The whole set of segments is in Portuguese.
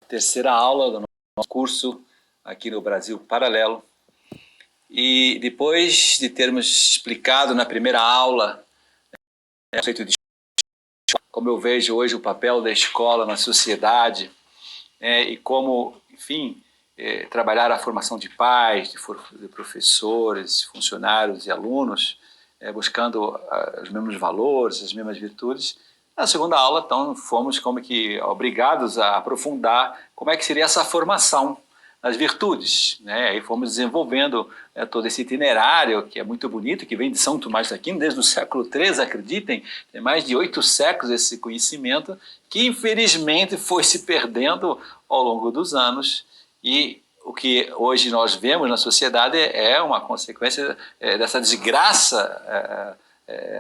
terceira aula do nosso curso aqui no Brasil Paralelo. E depois de termos explicado na primeira aula o conceito de como eu vejo hoje o papel da escola na sociedade, e como, enfim, trabalhar a formação de pais, de professores, funcionários e alunos, buscando os mesmos valores, as mesmas virtudes. Na segunda aula, então, fomos como que obrigados a aprofundar como é que seria essa formação nas virtudes, né? E fomos desenvolvendo todo esse itinerário, que é muito bonito, que vem de São Tomás de Aquino, desde o século III, acreditem, tem mais de 8 séculos esse conhecimento, que infelizmente foi se perdendo ao longo dos anos, e o que hoje nós vemos na sociedade é uma consequência dessa desgraça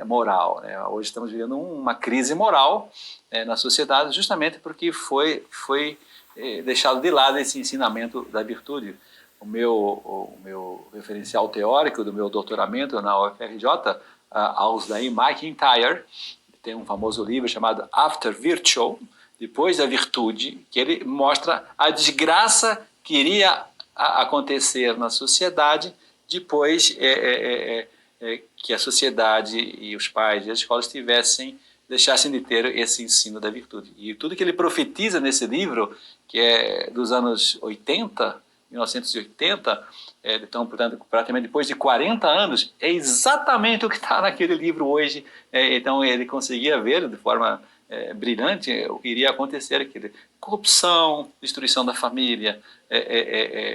moral, né? Hoje estamos vivendo uma crise moral na sociedade, justamente porque foi deixado de lado esse ensinamento da virtude. O meu referencial teórico do meu doutoramento na UFRJ, Ausdain MacIntyre, tem um famoso livro chamado After Virtue, Depois da Virtude, que ele mostra a desgraça que iria acontecer na sociedade depois que a sociedade e os pais e as escolas deixassem de ter esse ensino da virtude. E tudo que ele profetiza nesse livro, que é dos anos 80, 1980, então, portanto, praticamente depois de 40 anos, é exatamente o que está naquele livro hoje. Então, ele conseguia ver de forma brilhante o que iria acontecer, corrupção, destruição da família,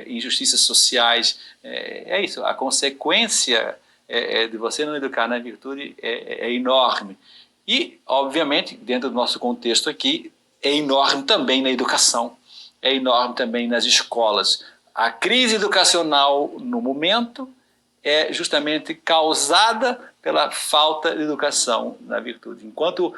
injustiças sociais, isso, a consequência de você não educar na virtude é enorme. E, obviamente, dentro do nosso contexto aqui, é enorme também na educação, é enorme também nas escolas. A crise educacional no momento é justamente causada pela falta de educação na virtude. Enquanto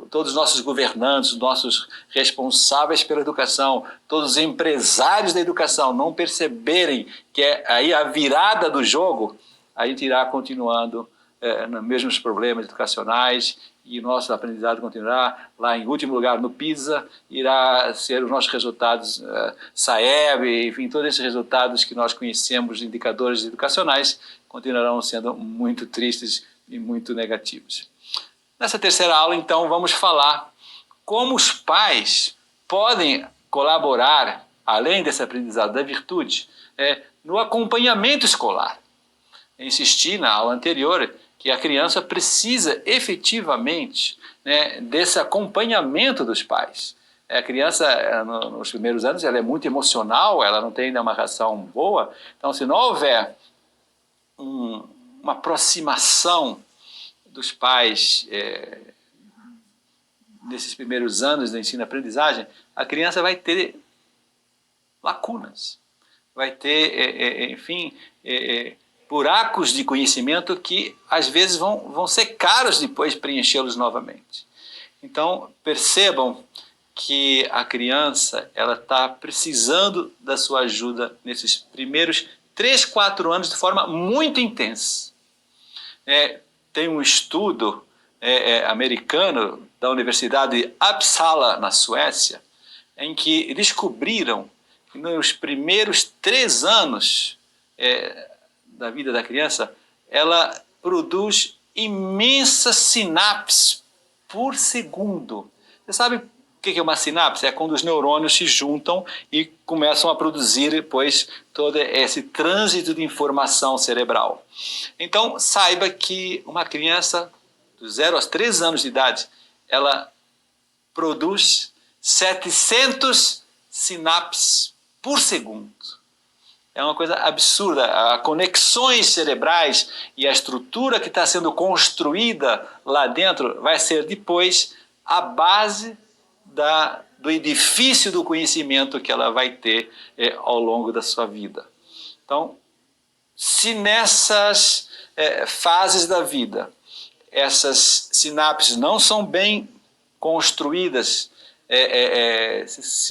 todos os nossos governantes, nossos responsáveis pela educação, todos os empresários da educação não perceberem que é aí a virada do jogo, a gente irá continuando nos mesmos problemas educacionais e o nosso aprendizado continuará lá em último lugar no PISA, irá ser os nossos resultados SAEB, enfim, todos esses resultados que nós conhecemos de indicadores educacionais continuarão sendo muito tristes e muito negativos. Nessa terceira aula, então, vamos falar como os pais podem colaborar, além desse aprendizado da virtude, no acompanhamento escolar. Eu insisti na aula anterior que a criança precisa efetivamente desse acompanhamento dos pais. A criança, nos primeiros anos, ela é muito emocional, ela não tem ainda uma reação boa. Então, se não houver uma aproximação dos pais nesses primeiros anos do ensino-aprendizagem, a criança vai ter lacunas, vai ter, enfim, buracos de conhecimento que às vezes vão ser caros depois preenchê-los novamente. Então, percebam que a criança está precisando da sua ajuda nesses primeiros 3, 4 anos de forma muito intensa. Tem um estudo americano da Universidade de Uppsala, na Suécia, em que descobriram que nos primeiros 3 anos da vida da criança, ela produz imensas sinapses por segundo. Você sabe o que é uma sinapse? É quando os neurônios se juntam e começam a produzir depois todo esse trânsito de informação cerebral. Então, saiba que uma criança dos 0 aos 3 anos de idade, ela produz 700 sinapses por segundo. É uma coisa absurda. As conexões cerebrais e a estrutura que está sendo construída lá dentro vai ser depois a base do edifício do conhecimento que ela vai ter ao longo da sua vida. Então, se nessas fases da vida, essas sinapses não são bem construídas,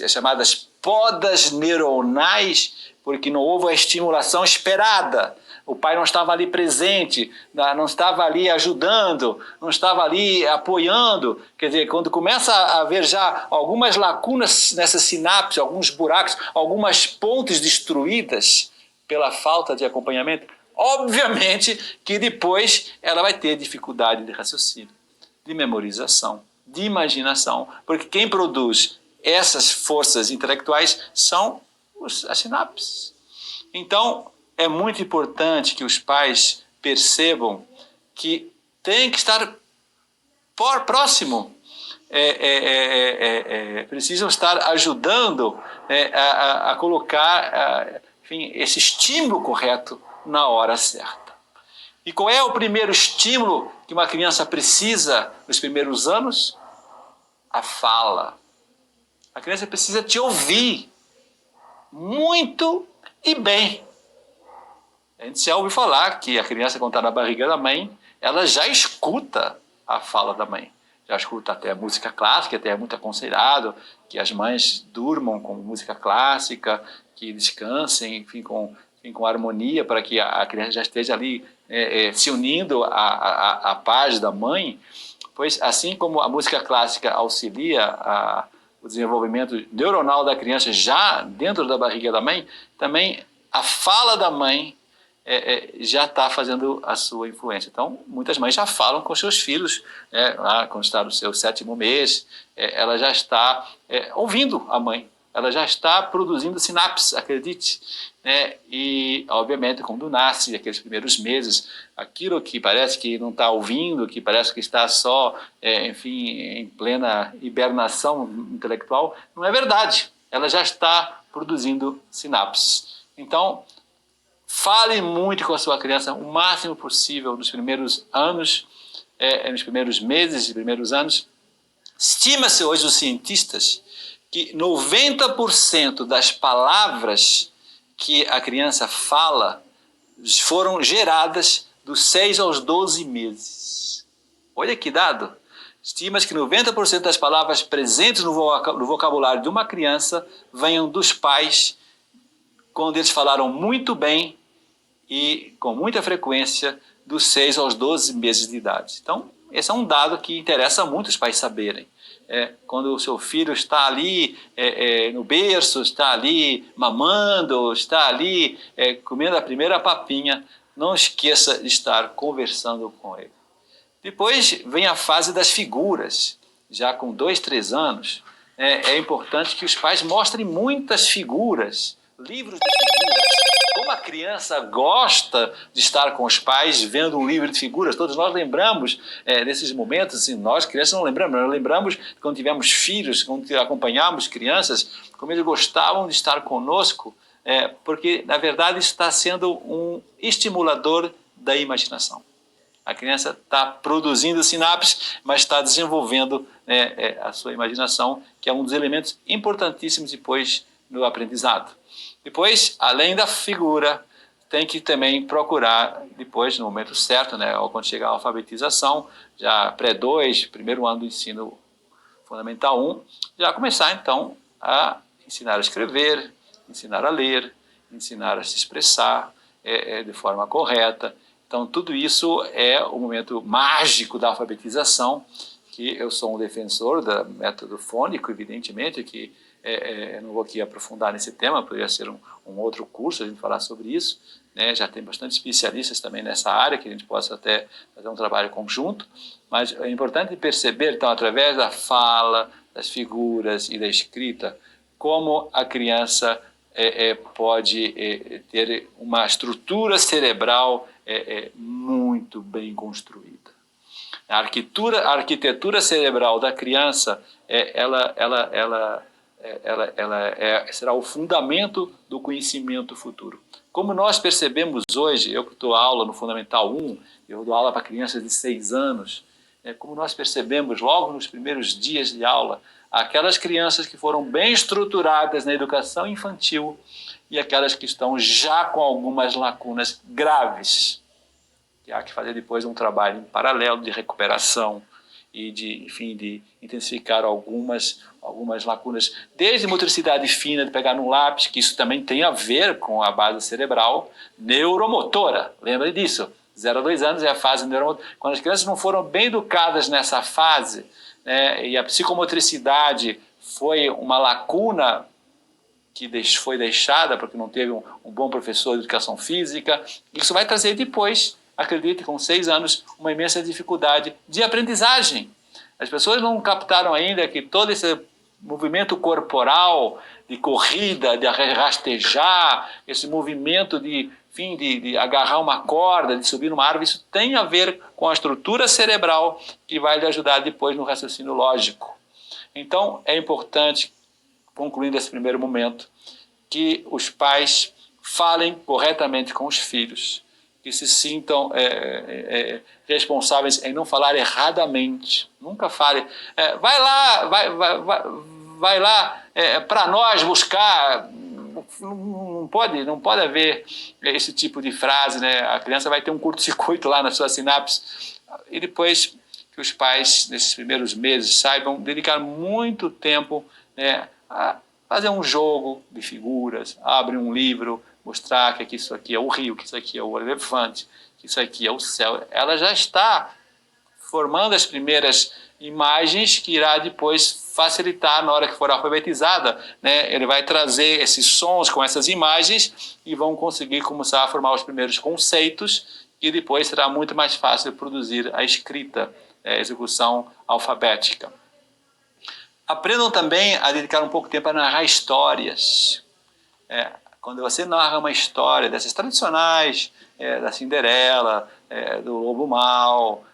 chamadas podas neuronais, porque não houve a estimulação esperada o pai não estava ali presente, não estava ali ajudando, não estava ali apoiando. Quer dizer, quando começa a haver já algumas lacunas nessa sinapse, alguns buracos, algumas pontes destruídas pela falta de acompanhamento, obviamente que depois ela vai ter dificuldade de raciocínio, de memorização, de imaginação, porque quem produz essas forças intelectuais são as sinapses. Então, é muito importante que os pais percebam que tem que estar próximo, precisam estar ajudando a colocar enfim, esse estímulo correto na hora certa. E qual é o primeiro estímulo que uma criança precisa nos primeiros anos? A fala. A criança precisa te ouvir muito e bem. A gente já ouve falar que a criança, quando está na barriga da mãe, ela já escuta a fala da mãe. Já escuta até música clássica, até é muito aconselhado que as mães durmam com música clássica, que descansem, enfim, com harmonia, para que a criança já esteja ali se unindo à paz da mãe. Pois, assim como a música clássica auxilia o desenvolvimento neuronal da criança já dentro da barriga da mãe, também a fala da mãe já está fazendo a sua influência. Então, muitas mães já falam com seus filhos, lá quando está no seu 7º mês, ela já está ouvindo a mãe, ela já está produzindo sinapses, acredite. E, obviamente, quando nasce, aqueles primeiros meses, aquilo que parece que não está ouvindo, que parece que está só, enfim, em plena hibernação intelectual, não é verdade. Ela já está produzindo sinapses. Então, fale muito com a sua criança o máximo possível nos primeiros anos, nos primeiros meses e primeiros anos. Estima-se hoje os cientistas que 90% das palavras que a criança fala foram geradas dos 6 aos 12 meses. Olha que dado! Estima-se que 90% das palavras presentes no vocabulário de uma criança venham dos pais, quando eles falaram muito bem e com muita frequência dos 6 aos 12 meses de idade. Então, esse é um dado que interessa muito os pais saberem. Quando o seu filho está ali no berço, está ali mamando, está ali comendo a primeira papinha, não esqueça de estar conversando com ele. Depois vem a fase das figuras. Já com 2, 3 anos, é importante que os pais mostrem muitas figuras, livros de figuras. Como a criança gosta de estar com os pais vendo um livro de figuras, todos nós lembramos desses momentos, assim, nós crianças não lembramos, nós lembramos quando tivemos filhos, quando acompanhávamos crianças, como eles gostavam de estar conosco, porque na verdade isso está sendo um estimulador da imaginação. A criança está produzindo sinapses, mas está desenvolvendo a sua imaginação, que é um dos elementos importantíssimos depois no aprendizado. Depois, além da figura, tem que também procurar, depois, no momento certo, ou quando chegar a alfabetização, já pré-2, primeiro ano do ensino fundamental 1, já começar, então, a ensinar a escrever, ensinar a ler, ensinar a se expressar de forma correta. Então, tudo isso é o momento mágico da alfabetização, que eu sou um defensor do método fônico, evidentemente, que não vou aqui aprofundar nesse tema, poderia ser um outro curso a gente falar sobre isso, já tem bastante especialistas também nessa área, que a gente possa até fazer um trabalho conjunto, mas é importante perceber, então, através da fala, das figuras e da escrita, como a criança pode ter uma estrutura cerebral muito bem construída. A arquitetura cerebral da criança, será o fundamento do conhecimento futuro. Como nós percebemos hoje, eu que dou aula no Fundamental 1, eu dou aula para crianças de 6 anos, como nós percebemos logo nos primeiros dias de aula, aquelas crianças que foram bem estruturadas na educação infantil e aquelas que estão já com algumas lacunas graves, que há que fazer depois um trabalho em paralelo de recuperação e enfim, de intensificar algumas lacunas, desde motricidade fina, de pegar no lápis, que isso também tem a ver com a base cerebral neuromotora. Lembre disso, 0 a 2 anos é a fase neuromotora. Quando as crianças não foram bem educadas nessa fase, né, e a psicomotricidade foi uma lacuna que foi deixada porque não teve um bom professor de educação física, isso vai trazer depois, acredite, com 6 anos, uma imensa dificuldade de aprendizagem. As pessoas não captaram ainda que todo esse movimento corporal, de corrida, de rastejar, esse movimento de agarrar uma corda, de subir numa árvore, isso tem a ver com a estrutura cerebral que vai lhe ajudar depois no raciocínio lógico. Então, é importante, concluindo esse primeiro momento, que os pais falem corretamente com os filhos, que se sintam responsáveis em não falar erradamente. Nunca fale, vai lá para nós buscar. Não pode haver esse tipo de frase, né? A criança vai ter um curto-circuito lá na sua sinapse. E depois que os pais, nesses primeiros meses, saibam dedicar muito tempo, né, a fazer um jogo de figuras, abrir um livro, mostrar que isso aqui é o rio, que isso aqui é o elefante, que isso aqui é o céu. Ela já está formando as primeiras imagens que irá depois facilitar na hora que for alfabetizada, né? Ele vai trazer esses sons com essas imagens e vão conseguir começar a formar os primeiros conceitos e depois será muito mais fácil produzir a escrita, a execução alfabética. Aprendam também a dedicar um pouco de tempo a narrar histórias. Quando você narra uma história dessas tradicionais, da Cinderela, do Lobo Mau,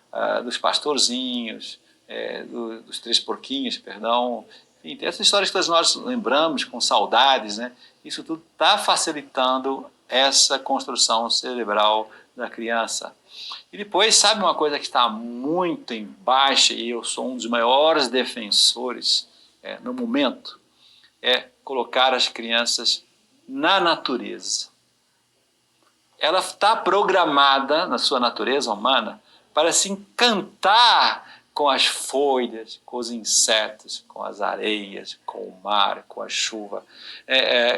dos pastorzinhos, dos Três Porquinhos, perdão. Enfim, essas histórias que nós lembramos com saudades, né? Isso tudo está facilitando essa construção cerebral da criança. E depois, sabe uma coisa que está muito em baixa, e eu sou um dos maiores defensores no momento, é colocar as crianças na natureza. Ela está programada, na sua natureza humana, para se encantar com as folhas, com os insetos, com as areias, com o mar, com a chuva.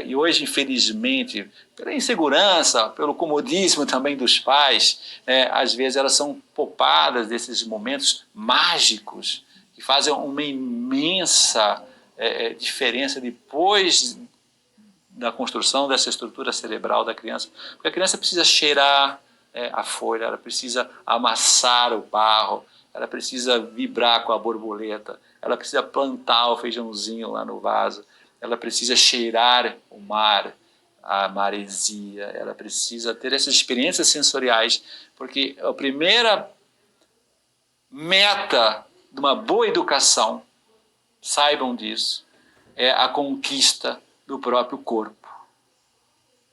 E hoje, infelizmente, pela insegurança, pelo comodismo também dos pais, às vezes elas são poupadas desses momentos mágicos que fazem uma imensa diferença depois da construção dessa estrutura cerebral da criança. Porque a criança precisa cheirar a folha, ela precisa amassar o barro, ela precisa vibrar com a borboleta, ela precisa plantar o feijãozinho lá no vaso, ela precisa cheirar o mar, a maresia, ela precisa ter essas experiências sensoriais, porque a primeira meta de uma boa educação, saibam disso, é a conquista do próprio corpo.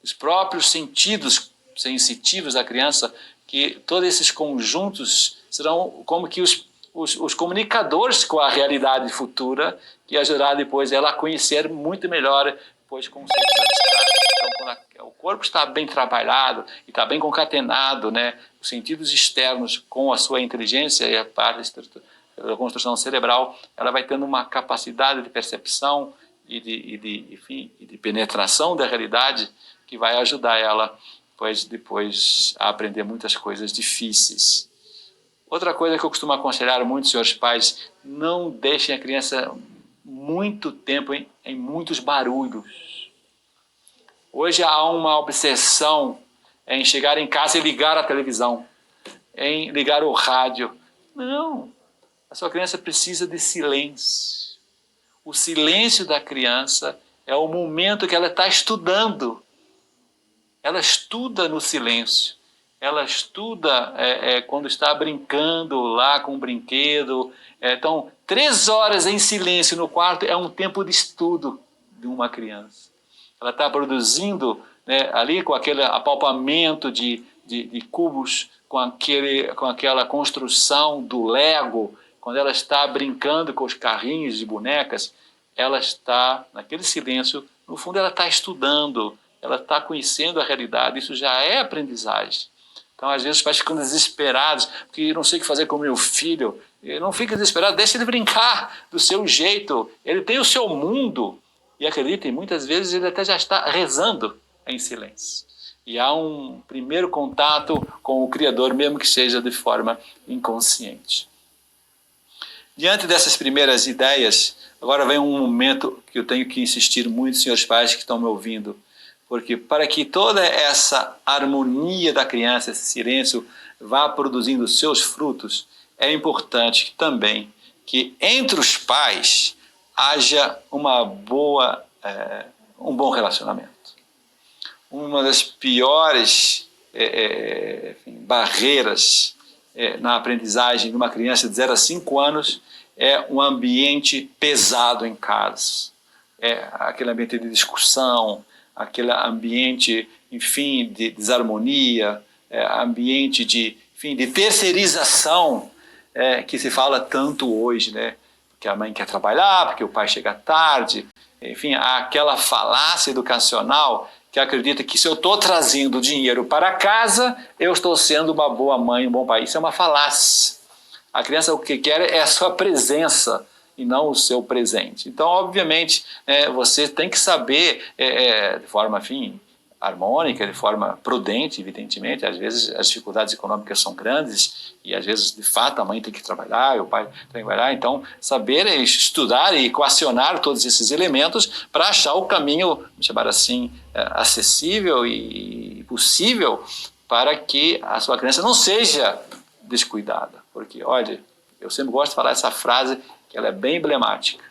Os próprios sentidos sensitivos da criança, que todos esses conjuntos serão como que os comunicadores com a realidade futura, que ajudará depois ela a conhecer muito melhor depois conceitos abstratos. Então, quando o corpo está bem trabalhado e está bem concatenado, né, os sentidos externos com a sua inteligência e a parte da construção cerebral, ela vai tendo uma capacidade de percepção e de penetração da realidade que vai ajudar ela depois a aprender muitas coisas difíceis. Outra coisa que eu costumo aconselhar muitos senhores pais, não deixem a criança muito tempo em muitos barulhos. Hoje há uma obsessão em chegar em casa e ligar a televisão, em ligar o rádio. Não, a sua criança precisa de silêncio. O silêncio da criança é o momento que ela está estudando. Ela estuda no silêncio. Ela estuda quando está brincando lá com o brinquedo. Então, 3 horas em silêncio no quarto é um tempo de estudo de uma criança. Ela está produzindo, né, ali com aquele apalpamento de cubos, com aquela construção do Lego, quando ela está brincando com os carrinhos de bonecas, ela está, naquele silêncio, no fundo ela está estudando, ela está conhecendo a realidade, isso já é aprendizagem. Então, às vezes, os pais ficam desesperados, porque eu não sei o que fazer com o meu filho. Ele não fica desesperado, deixa ele brincar do seu jeito. Ele tem o seu mundo. E acreditem, muitas vezes ele até já está rezando em silêncio. E há um primeiro contato com o Criador, mesmo que seja de forma inconsciente. Diante dessas primeiras ideias, agora vem um momento que eu tenho que insistir muito, senhores pais que estão me ouvindo, porque para que toda essa harmonia da criança, esse silêncio, vá produzindo seus frutos, é importante também que entre os pais haja um bom relacionamento. Uma das piores barreiras na aprendizagem de uma criança de 0 a 5 anos é um ambiente pesado em casa. É aquele ambiente de discussão, aquele ambiente, enfim, de desarmonia, ambiente de terceirização que se fala tanto hoje, né? Porque a mãe quer trabalhar, porque o pai chega tarde, enfim, há aquela falácia educacional que acredita que se eu estou trazendo dinheiro para casa, eu estou sendo uma boa mãe, um bom pai. Isso é uma falácia. A criança o que quer é a sua presença e não o seu presente. Então, obviamente, você tem que saber, de forma, harmônica, de forma prudente, evidentemente. Às vezes as dificuldades econômicas são grandes e às vezes, de fato, a mãe tem que trabalhar, o pai tem que trabalhar. Então, saber estudar e equacionar todos esses elementos para achar o caminho, vamos chamar assim, acessível e possível para que a sua criança não seja descuidada. Porque, olha, eu sempre gosto de falar essa frase, que ela é bem emblemática.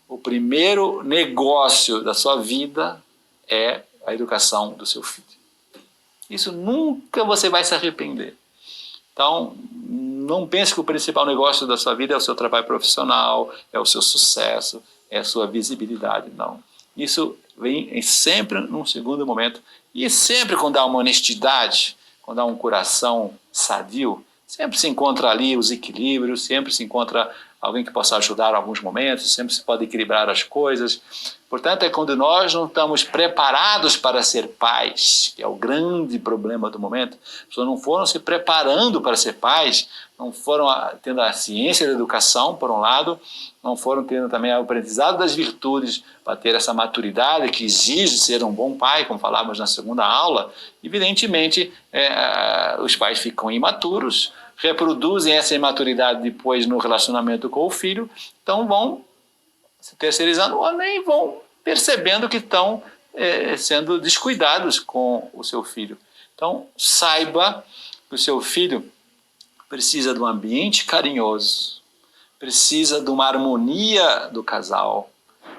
O primeiro negócio da sua vida é a educação do seu filho. Isso nunca você vai se arrepender. Então, não pense que o principal negócio da sua vida é o seu trabalho profissional, é o seu sucesso, é a sua visibilidade. Não. Isso vem sempre num segundo momento. E sempre quando há uma honestidade, quando há um coração sadio, sempre se encontra ali os equilíbrios, sempre se encontra alguém que possa ajudar em alguns momentos, sempre se pode equilibrar as coisas. Portanto, é quando nós não estamos preparados para ser pais, que é o grande problema do momento. As pessoas não foram se preparando para ser pais, não foram tendo a ciência da educação, por um lado, não foram tendo também o aprendizado das virtudes para ter essa maturidade que exige ser um bom pai, como falávamos na segunda aula. Evidentemente, os pais ficam imaturos, reproduzem essa imaturidade depois no relacionamento com o filho, então vão se terceirizando ou nem vão percebendo que estão sendo descuidados com o seu filho. Então, saiba que o seu filho precisa de um ambiente carinhoso, precisa de uma harmonia do casal,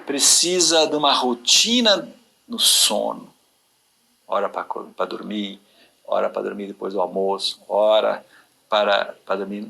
precisa de uma rotina no sono. Hora para dormir, hora para dormir depois do almoço, hora para dormir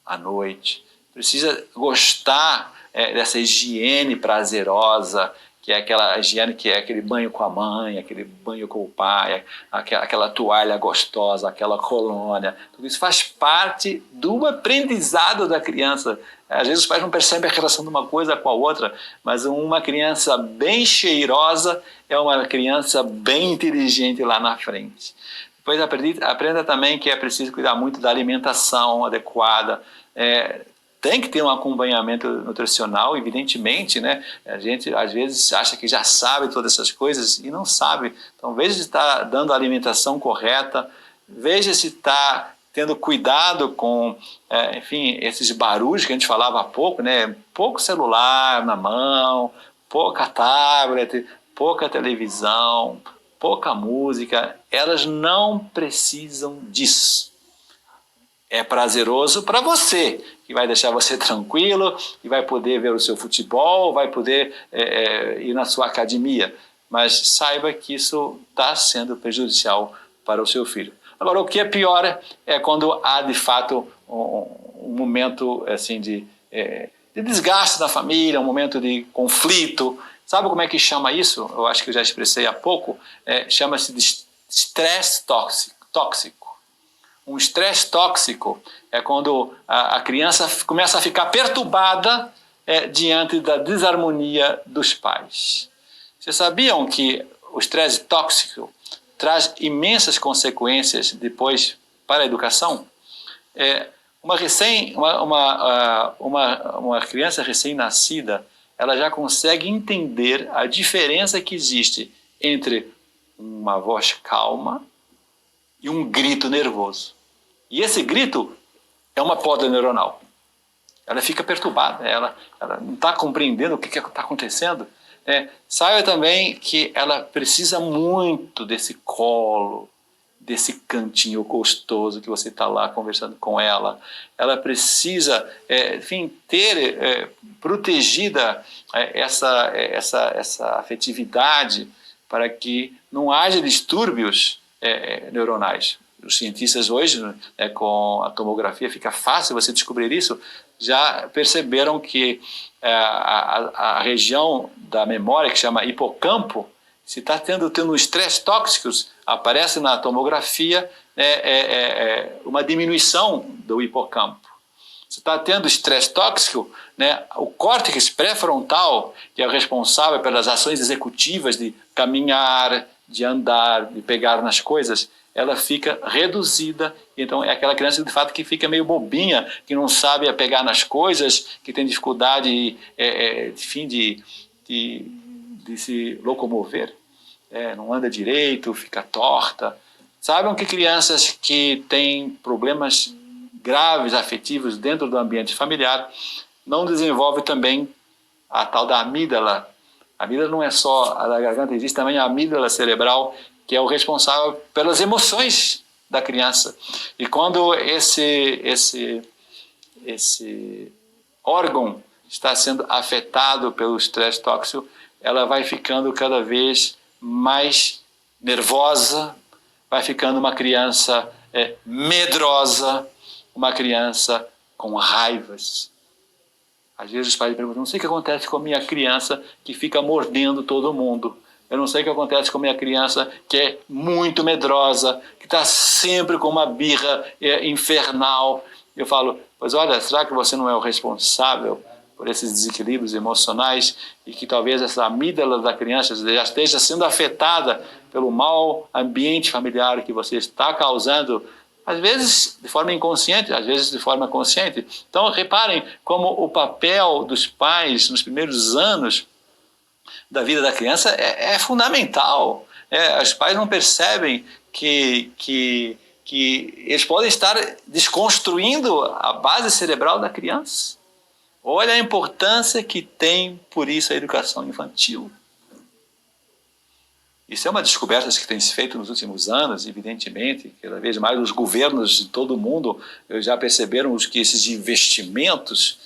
à noite. Precisa gostar dessa higiene prazerosa, que é aquela higiene que é aquele banho com a mãe, aquele banho com o pai, aquela toalha gostosa, aquela colônia. Tudo isso faz parte do aprendizado da criança. Às vezes os pais não percebem a relação de uma coisa com a outra, mas uma criança bem cheirosa é uma criança bem inteligente lá na frente. Depois aprenda também que é preciso cuidar muito da alimentação adequada. Tem que ter um acompanhamento nutricional, evidentemente, né? A gente às vezes acha que já sabe todas essas coisas e não sabe. Então veja se está dando a alimentação correta, veja se está tendo cuidado com, esses barulhos que a gente falava há pouco, né? Pouco celular na mão, pouca tablet, pouca televisão, pouca música. Elas não precisam disso. É prazeroso para você, que vai deixar você tranquilo, e vai poder ver o seu futebol, vai poder ir na sua academia. Mas saiba que isso está sendo prejudicial para o seu filho. Agora, o que é pior é quando há, de fato, um momento assim, de desgaste na família, um momento de conflito. Sabe como é que chama isso? Eu acho que eu já expressei há pouco. Chama-se de estresse tóxico. Um estresse tóxico é quando a criança começa a ficar perturbada diante da desarmonia dos pais. Vocês sabiam que o estresse tóxico traz imensas consequências depois para a educação. Uma criança recém-nascida, ela já consegue entender a diferença que existe entre uma voz calma e um grito nervoso. E esse grito é uma poda neuronal. Ela fica perturbada, ela não está compreendendo o que está acontecendo. Saiba também que ela precisa muito desse colo, desse cantinho gostoso que você está lá conversando com ela. Ela precisa, enfim, ter protegida essa afetividade para que não haja distúrbios neuronais. Os cientistas hoje, com a tomografia, fica fácil você descobrir isso, já perceberam que a região da memória, que chama hipocampo, se está tendo estresse tóxicos, aparece na tomografia uma diminuição do hipocampo. Se está tendo estresse tóxico, o córtex pré-frontal, que é o responsável pelas ações executivas de caminhar, de andar, de pegar nas coisas, ela fica reduzida. Então é aquela criança de fato que fica meio bobinha, que não sabe pegar nas coisas, que tem dificuldade de se locomover, não anda direito, fica torta. Saibam que crianças que têm problemas graves afetivos dentro do ambiente familiar não desenvolvem também a tal da amígdala. A amígdala não é só a da garganta, existe também a amígdala cerebral, que é o responsável pelas emoções da criança. E quando esse órgão está sendo afetado pelo estresse tóxico, ela vai ficando cada vez mais nervosa, vai ficando uma criança medrosa, uma criança com raivas. Às vezes os pais perguntam, não sei o que acontece com a minha criança que fica mordendo todo mundo. Eu não sei o que acontece com a minha criança que é muito medrosa, que está sempre com uma birra infernal. Eu falo, pois olha, será que você não é o responsável por esses desequilíbrios emocionais e que talvez essa amígdala da criança já esteja sendo afetada pelo mau ambiente familiar que você está causando, às vezes de forma inconsciente, às vezes de forma consciente. Então, reparem como o papel dos pais nos primeiros anos da vida da criança é fundamental. Os pais não percebem que eles podem estar desconstruindo a base cerebral da criança. Olha a importância que tem, por isso, a educação infantil. Isso é uma descoberta que tem se feito nos últimos anos, evidentemente. Cada vez mais os governos de todo o mundo já perceberam que esses investimentos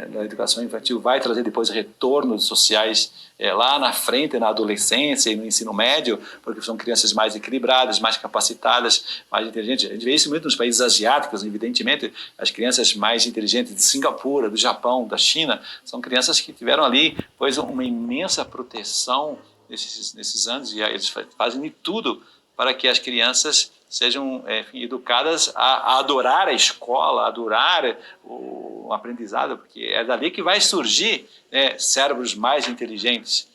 na educação infantil vai trazer depois retornos sociais lá na frente, na adolescência e no ensino médio, porque são crianças mais equilibradas, mais capacitadas, mais inteligentes. A gente vê isso muito nos países asiáticos, evidentemente. As crianças mais inteligentes de Singapura, do Japão, da China, são crianças que tiveram ali pois, uma imensa proteção nesses anos, e eles fazem de tudo para que as crianças sejam educadas a adorar a escola, a adorar o aprendizado, porque é dali que vai surgir cérebros mais inteligentes.